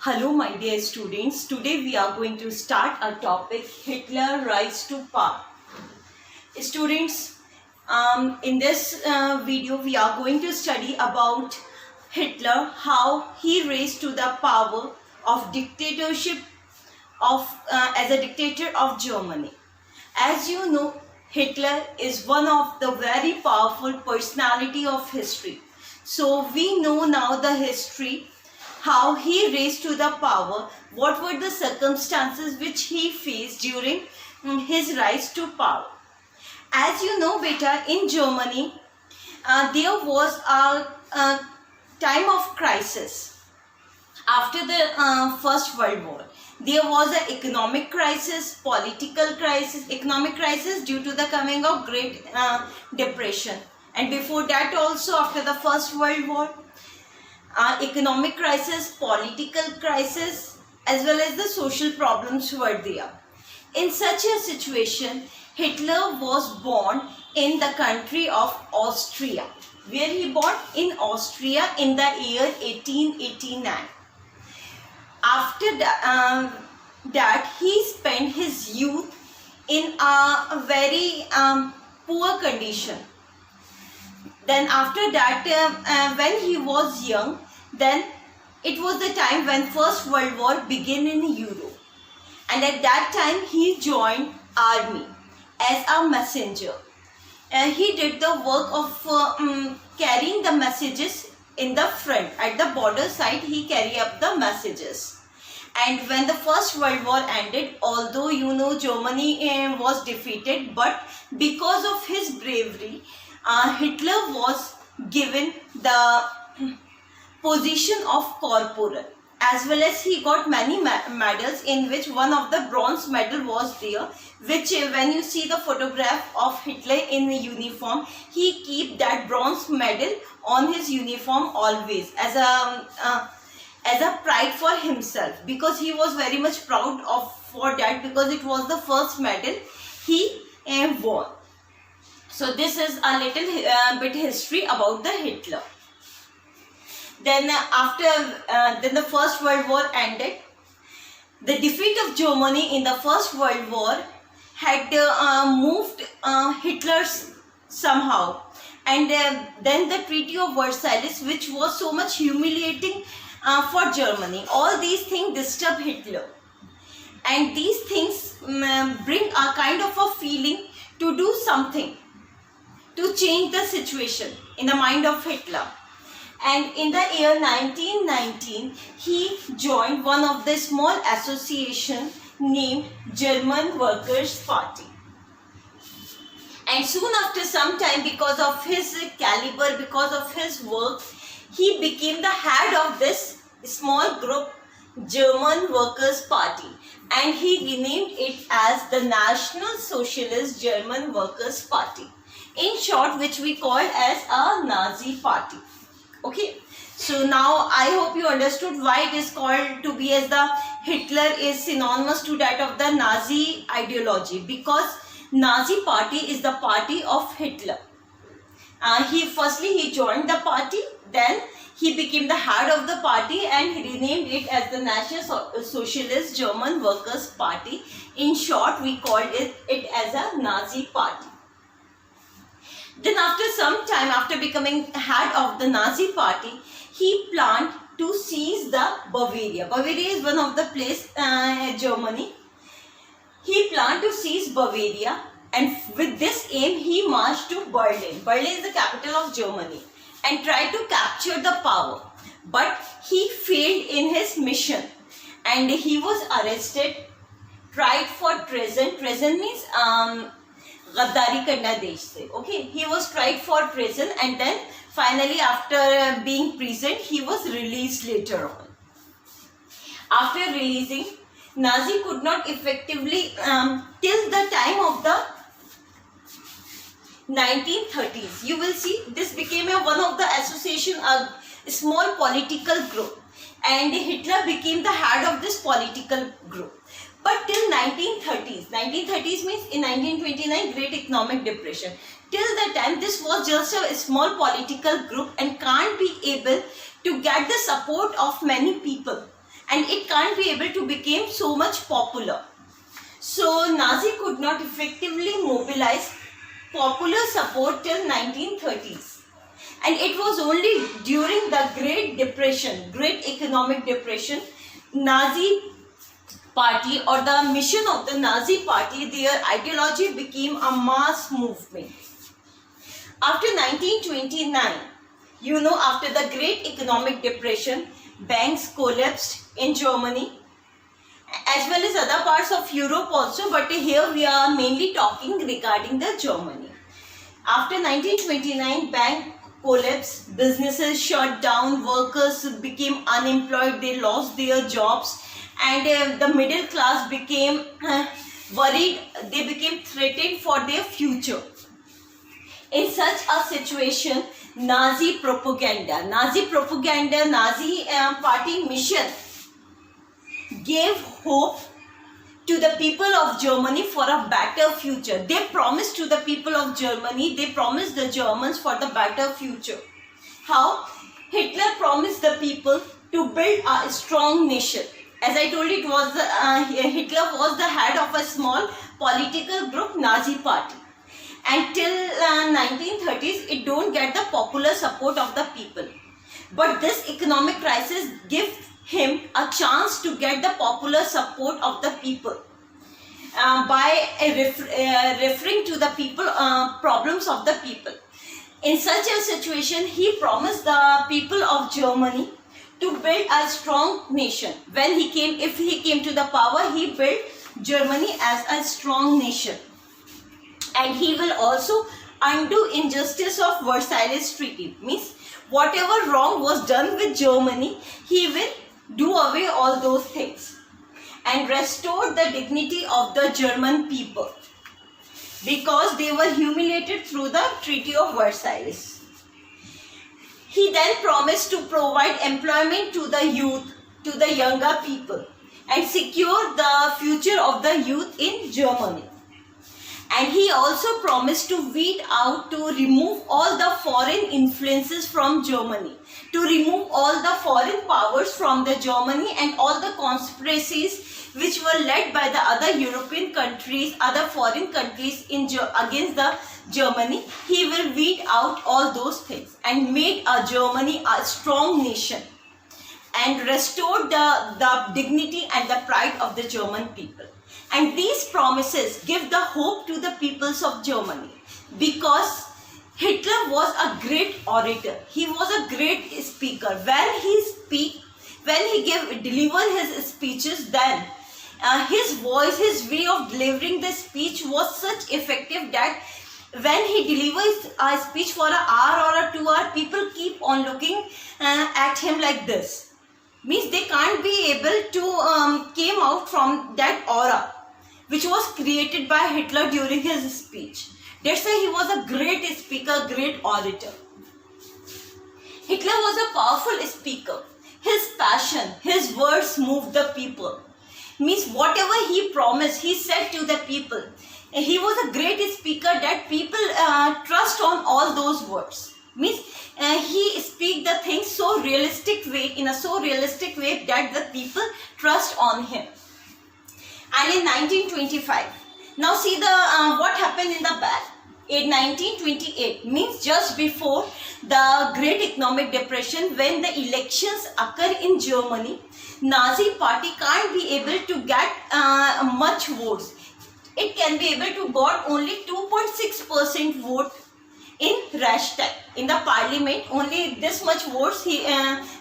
Hello my dear students, today we are going to start a topic Hitler rise to power. Students, in this video we are going to study about Hitler, how he raised to the power of dictatorship as a dictator of Germany. As you know, Hitler is one of the very powerful personality of history. So we know now the history, how he raised to the power, what were the circumstances which he faced during his rise to power. As you know, beta, in Germany, there was a time of crisis. After the First World War, there was an economic crisis, political crisis, economic crisis due to the coming of Great Depression. And before that also, after the First World War, economic crisis, political crisis, as well as the social problems were there. In such a situation, Hitler was born in the country of Austria. Where he born? In Austria in the year 1889. After that he spent his youth in a very poor condition. Then after that, when he was young, then it was the time when First World War began in Europe. And at that time, he joined army as a messenger. He did the work of carrying the messages in the front. At the border side, he carried up the messages. And when the First World War ended, although you know Germany was defeated, but because of his bravery, Hitler was given the position of corporal, as well as he got many medals, in which one of the bronze medal was there, which when you see the photograph of Hitler in the uniform, he keep that bronze medal on his uniform always as a pride for himself, because he was very much proud of for that, because it was the first medal he won. So this is a little bit history about the Hitler. Then then the First World War ended. The defeat of Germany in the First World War had moved Hitler somehow. And then the Treaty of Versailles, which was so much humiliating for Germany. All these things disturb Hitler. And these things bring a kind of a feeling to do something, to change the situation in the mind of Hitler. And in the year 1919, he joined one of the small association named German Workers' Party. And soon after some time, because of his caliber, because of his work, he became the head of this small group, German Workers' Party. And he renamed it as the National Socialist German Workers' Party. In short, which we call as a Nazi party. Okay, so now I hope you understood why it is called to be as the Hitler is synonymous to that of the Nazi ideology, because Nazi party is the party of Hitler. He joined the party, then he became the head of the party and he renamed it as the National Socialist German Workers' Party. In short, we called it as a Nazi party. Then after some time, after becoming head of the Nazi party, he planned to seize the Bavaria. Bavaria is one of the place in Germany. He planned to seize Bavaria, and with this aim he marched to Berlin. Berlin is the capital of Germany, and tried to capture the power. But he failed in his mission and he was arrested, tried for treason. Treason means Gaddari karna desh se. Okay, he was tried for treason, and then finally after being imprisoned, he was released later on. After releasing, Nazi could not effectively till the time of the 1930s. You will see this became one of the association, a small political group, and Hitler became the head of this political group. But till 1930s means in 1929, Great Economic Depression. Till that time, this was just a small political group and can't be able to get the support of many people. and it can't be able to become so much popular. So Nazi could not effectively mobilize popular support till 1930s. And it was only during the Great Depression, Great Economic Depression, Nazi party or the mission of the Nazi party, their ideology became a mass movement. After 1929, after the Great Economic Depression, banks collapsed in Germany as well as other parts of Europe also, but here we are mainly talking regarding the Germany. After 1929, bank collapsed, businesses shut down, workers became unemployed, they lost their jobs, and the middle class became worried, they became threatened for their future. In such a situation, Nazi propaganda, Nazi party mission gave hope to the people of Germany for a better future. They promised to the people of Germany, they promised the Germans for the better future. How? Hitler promised the people to build a strong nation. As I told you, Hitler was the head of a small political group, Nazi party. Until 1930s, it don't get the popular support of the people. But this economic crisis gives him a chance to get the popular support of the people by referring to the people problems of the people. In such a situation, he promised the people of Germany to build a strong nation. If he came to the power, he built Germany as a strong nation. And he will also undo injustice of Versailles Treaty. Means whatever wrong was done with Germany, he will do away all those things and restore the dignity of the German people, because they were humiliated through the Treaty of Versailles. He then promised to provide employment to the youth, to the younger people, and secure the future of the youth in Germany. And he also promised to weed out, to remove all the foreign influences from Germany, to remove all the foreign powers from the Germany and all the conspiracies which were led by the other European countries, other foreign countries against the Germany. He will weed out all those things and made Germany a strong nation and restored the dignity and the pride of the German people. And these promises give the hope to the peoples of Germany, because Hitler was a great orator. He was a great speaker. When he delivered his speeches, then his voice, his way of delivering the speech was such effective that when he delivers a speech for an hour or a 2 hour, people keep on looking at him like this. Means they can't be able to came out from that aura which was created by Hitler during his speech. That's why he was a great speaker, great orator. Hitler was a powerful speaker. His passion, his words moved the people. Means whatever he promised, he said to the people. He was a great speaker that people trust on all those words. Means he speak the things so realistic way, in a so realistic way that the people trust on him. And in 1925, now see the what happened in the back. In 1928, means just before the Great Economic Depression, when the elections occur in Germany, Nazi party can't be able to get much votes. It can be able to got only 2.6% vote in Reichstag. In the parliament, only this much votes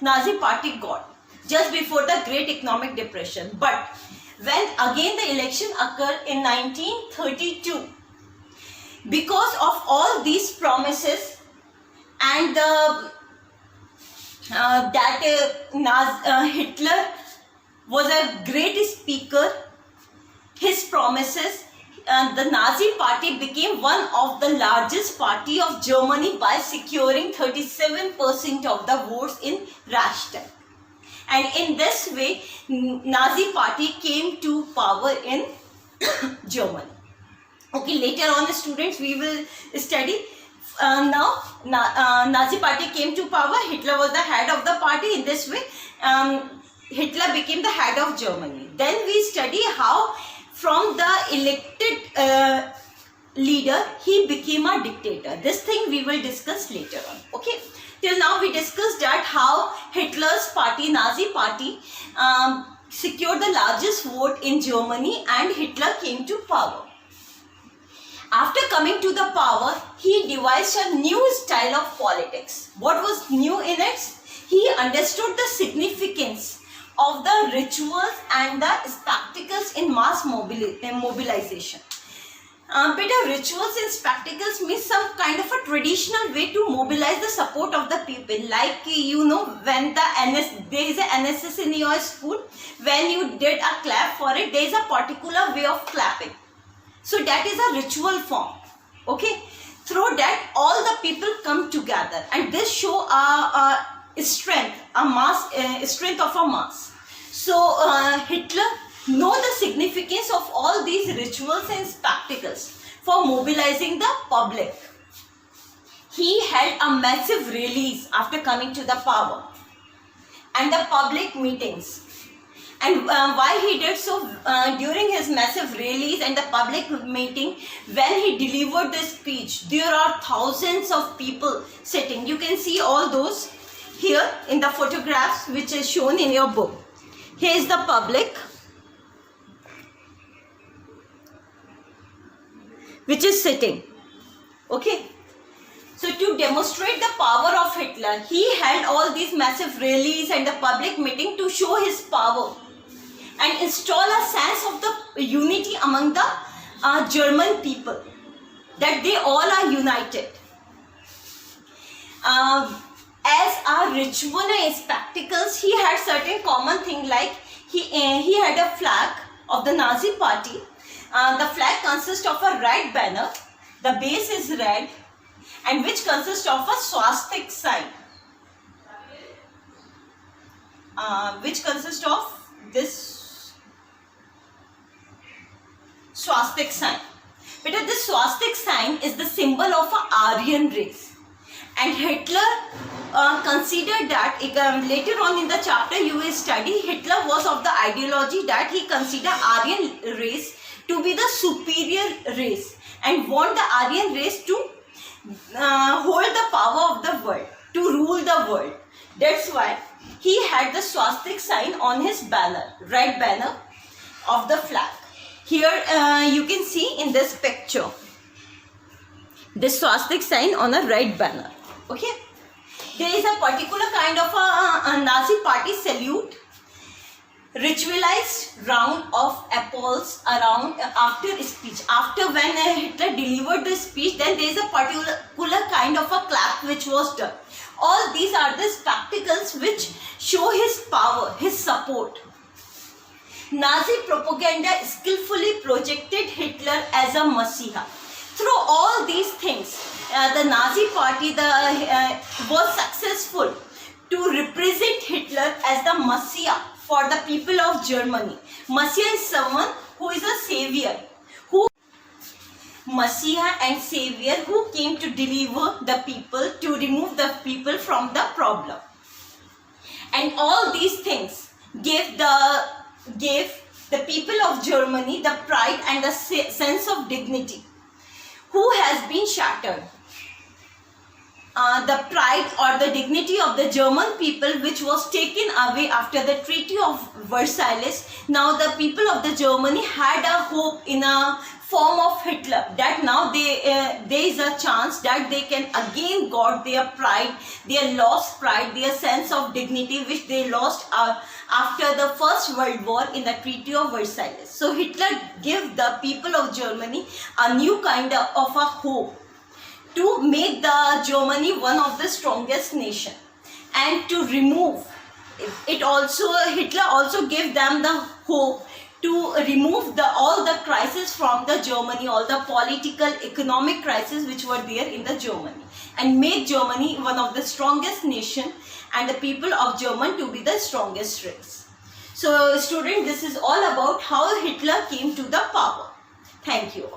Nazi party got just before the Great Economic Depression. But when again the election occurred in 1932, because of all these promises and Hitler was a great speaker, his promises, the Nazi party became one of the largest party of Germany by securing 37% of the votes in Reichstag. And in this way, Nazi party came to power in Germany. Okay, later on, students, we will study. Now, Nazi party came to power. Hitler was the head of the party. In this way, Hitler became the head of Germany. Then we study how from the elected leader he became a dictator. This thing we will discuss later on. Okay. Till now we discussed that how Hitler's party, Nazi party, secured the largest vote in Germany and Hitler came to power. After coming to the power, he devised a new style of politics. What was new in it? He understood the significance of the rituals and the spectacles in mass mobilization. Rituals and spectacles means some kind of a traditional way to mobilize the support of the people. Like, you know, when there is a NSS in your school, when you did a clap for it, there is a particular way of clapping. So that is a ritual form. Okay. Through that, all the people come together, and this show a strength, strength of a mass. So Hitler know the significance of all these rituals and spectacles for mobilizing the public. He held a massive rallies after coming to the power and the public meetings. And why he did so, during his massive rallies and the public meeting, when he delivered the speech, there are thousands of people sitting. You can see all those here in the photographs which is shown in your book. Here is the public which is sitting. Okay. So to demonstrate the power of Hitler, he held all these massive rallies and the public meeting to show his power and install a sense of the unity among the German people, that they all are united. As a ritual and spectacles, he had certain common thing, like he had a flag of the Nazi party. The flag consists of a red banner, the base is red, and which consists of a swastika sign, which consists of this swastika sign. But this swastika sign is the symbol of an Aryan race, and Hitler considered that, later on in the chapter you will study, Hitler was of the ideology that he considered Aryan race to be the superior race and want the Aryan race to hold the power of the world, to rule the world. That's why he had the swastika sign on his banner, red banner of the flag. Here you can see in this picture this swastika sign on a red banner. Okay. There is a particular kind of a Nazi party salute, ritualized round of applause around after speech. After when Hitler delivered the speech, then there is a particular kind of a clap which was done. All these are the spectacles which show his power, his support. Nazi propaganda skillfully projected Hitler as a Messiah. Through all these things, the Nazi party was successful to represent Hitler as the Messiah for the people of Germany. Messiah is someone who is a savior, Messiah and savior who came to deliver the people, to remove the people from the problem. And all these things gave the people of Germany the pride and the sense of dignity, who has been shattered. The pride or the dignity of the German people, which was taken away after the Treaty of Versailles. Now the people of the Germany had a hope in a form of Hitler, that now there is a chance that they can again got their pride, their lost pride, their sense of dignity which they lost after the First World War in the Treaty of Versailles. So Hitler gave the people of Germany a new kind of a hope to make the Germany one of the strongest nation, and to remove it also, Hitler also gave them the hope to remove all the crisis from the Germany, all the political, economic crisis which were there in the Germany, and make Germany one of the strongest nation and the people of Germany to be the strongest race. So student, this is all about how Hitler came to the power. Thank you.